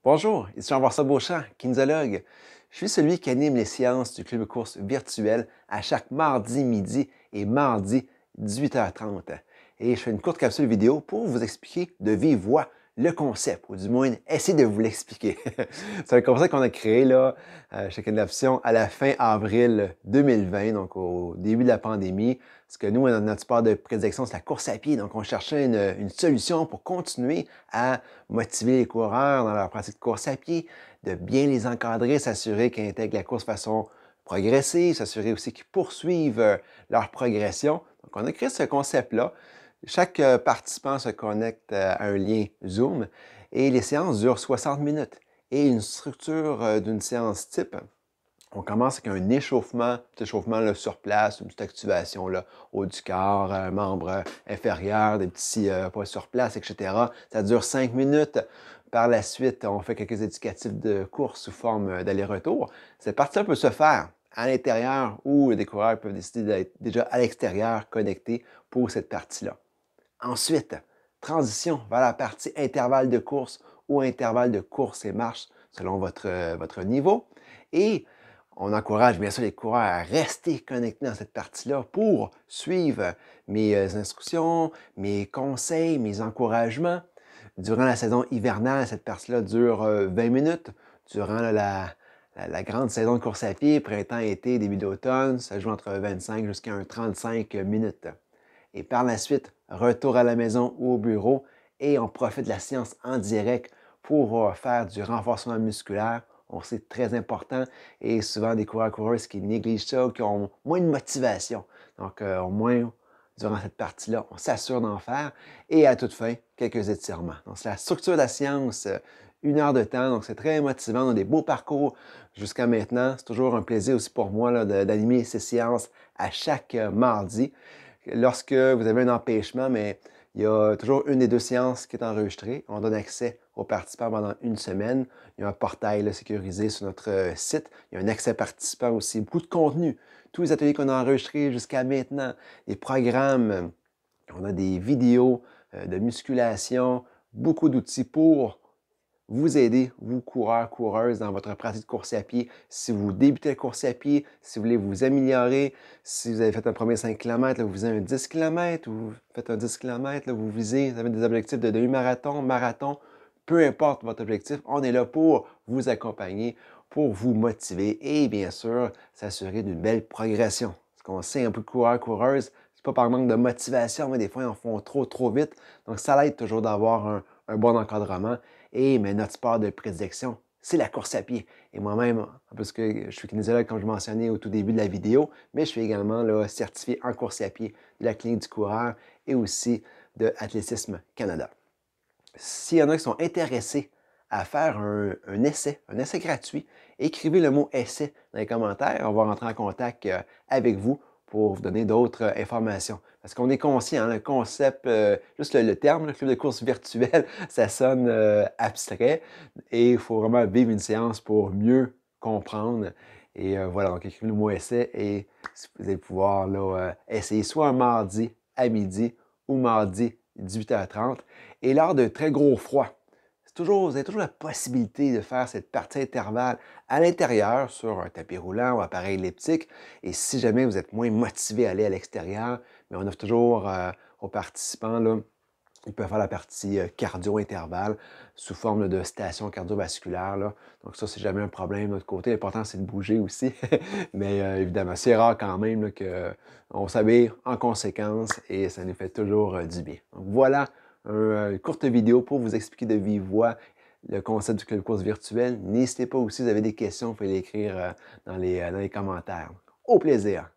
Bonjour, ici Jean-Vincent Beauchamp, kinésiologue. Je suis celui qui anime les séances du club de course virtuel à chaque mardi midi et mardi 18h30. Et je fais une courte capsule vidéo pour vous expliquer de vive voix le concept, ou du moins essayer de vous l'expliquer. C'est un concept qu'on a créé là, chez Canoption à la fin avril 2020, donc au début de la pandémie. Parce que nous, notre sport de prédilection, c'est la course à pied. Donc, on cherchait une solution pour continuer à motiver les coureurs dans leur pratique de course à pied, de bien les encadrer, s'assurer qu'ils intègrent la course de façon progressive, s'assurer aussi qu'ils poursuivent leur progression. Donc, on a créé ce concept-là. Chaque participant se connecte à un lien Zoom et les séances durent 60 minutes. Et une structure d'une séance type, on commence avec un échauffement, petit échauffement là, sur place, une petite activation là, haut du corps, membre inférieur, des petits poids sur place, etc. Ça dure 5 minutes. Par la suite, on fait quelques éducatifs de course sous forme d'aller-retour. Cette partie-là peut se faire à l'intérieur ou les coureurs peuvent décider d'être déjà à l'extérieur connectés pour cette partie-là. Ensuite, transition vers la partie intervalle de course ou intervalle de course et marche selon votre niveau. Et on encourage bien sûr les coureurs à rester connectés dans cette partie-là pour suivre mes instructions, mes conseils, mes encouragements. Durant la saison hivernale, cette partie-là dure 20 minutes. Durant la grande saison de course à pied, printemps-été, début d'automne, ça joue entre 25 jusqu'à 35 minutes. Et par la suite, retour à la maison ou au bureau et on profite de la séance en direct pour faire du renforcement musculaire. On sait très important et souvent des coureurs-coureuses qui négligent ça ou qui ont moins de motivation. Donc, au moins, durant cette partie-là, on s'assure d'en faire et à toute fin, quelques étirements. Donc, c'est la structure de la séance, 1 heure de temps. Donc, c'est très motivant. On a des beaux parcours jusqu'à maintenant. C'est toujours un plaisir aussi pour moi d'animer ces séances à chaque mardi. Lorsque vous avez un empêchement, mais il y a toujours une des deux séances qui est enregistrée. On donne accès aux participants pendant une semaine. Il y a un portail là, sécurisé sur notre site. Il y a un accès participant aussi. Beaucoup de contenu. Tous les ateliers qu'on a enregistrés jusqu'à maintenant, les programmes, on a des vidéos de musculation, beaucoup d'outils pour vous aider, vous coureurs, coureuses, dans votre pratique de course à pied. Si vous débutez la course à pied, si vous voulez vous améliorer, si vous avez fait un premier 5 km, là, vous visez un 10 km, ou vous faites un 10 km, là, vous avez des objectifs de demi-marathon, marathon, peu importe votre objectif, on est là pour vous accompagner, pour vous motiver et bien sûr, s'assurer d'une belle progression. Ce qu'on sait un peu de coureurs, coureuses, c'est pas par manque de motivation, mais des fois, ils en font trop vite. Donc, ça l'aide toujours d'avoir un bon encadrement. Mais notre sport de prédilection, c'est la course à pied. Et moi-même, parce que je suis kinésiologue, comme je mentionnais au tout début de la vidéo, mais je suis également là, certifié en course à pied de la Clinique du coureur et aussi de Athlétisme Canada. S'il y en a qui sont intéressés à faire un essai gratuit, écrivez le mot essai dans les commentaires. On va rentrer en contact avec vous pour vous donner d'autres informations. Parce qu'on est conscient, le concept, juste le terme, le club de course virtuel, ça sonne abstrait et il faut vraiment vivre une séance pour mieux comprendre. Et voilà, donc écrivez le mot essai et vous allez pouvoir là, essayer soit un mardi à midi ou mardi 18h30. Et lors de très gros froid, vous avez toujours la possibilité de faire cette partie intervalle à l'intérieur sur un tapis roulant ou appareil elliptique. Et si jamais vous êtes moins motivé à aller à l'extérieur, mais on offre toujours aux participants, là, ils peuvent faire la partie cardio-intervalle sous forme de station cardiovasculaire. Là. Donc ça, c'est jamais un problème de notre côté. L'important, c'est de bouger aussi. Mais évidemment, c'est rare quand même qu'on s'habille en conséquence et ça nous fait toujours du bien. Donc voilà une courte vidéo pour vous expliquer de vive voix le concept du club course virtuel. N'hésitez pas aussi, si vous avez des questions, vous pouvez l'écrire dans les commentaires. Au plaisir!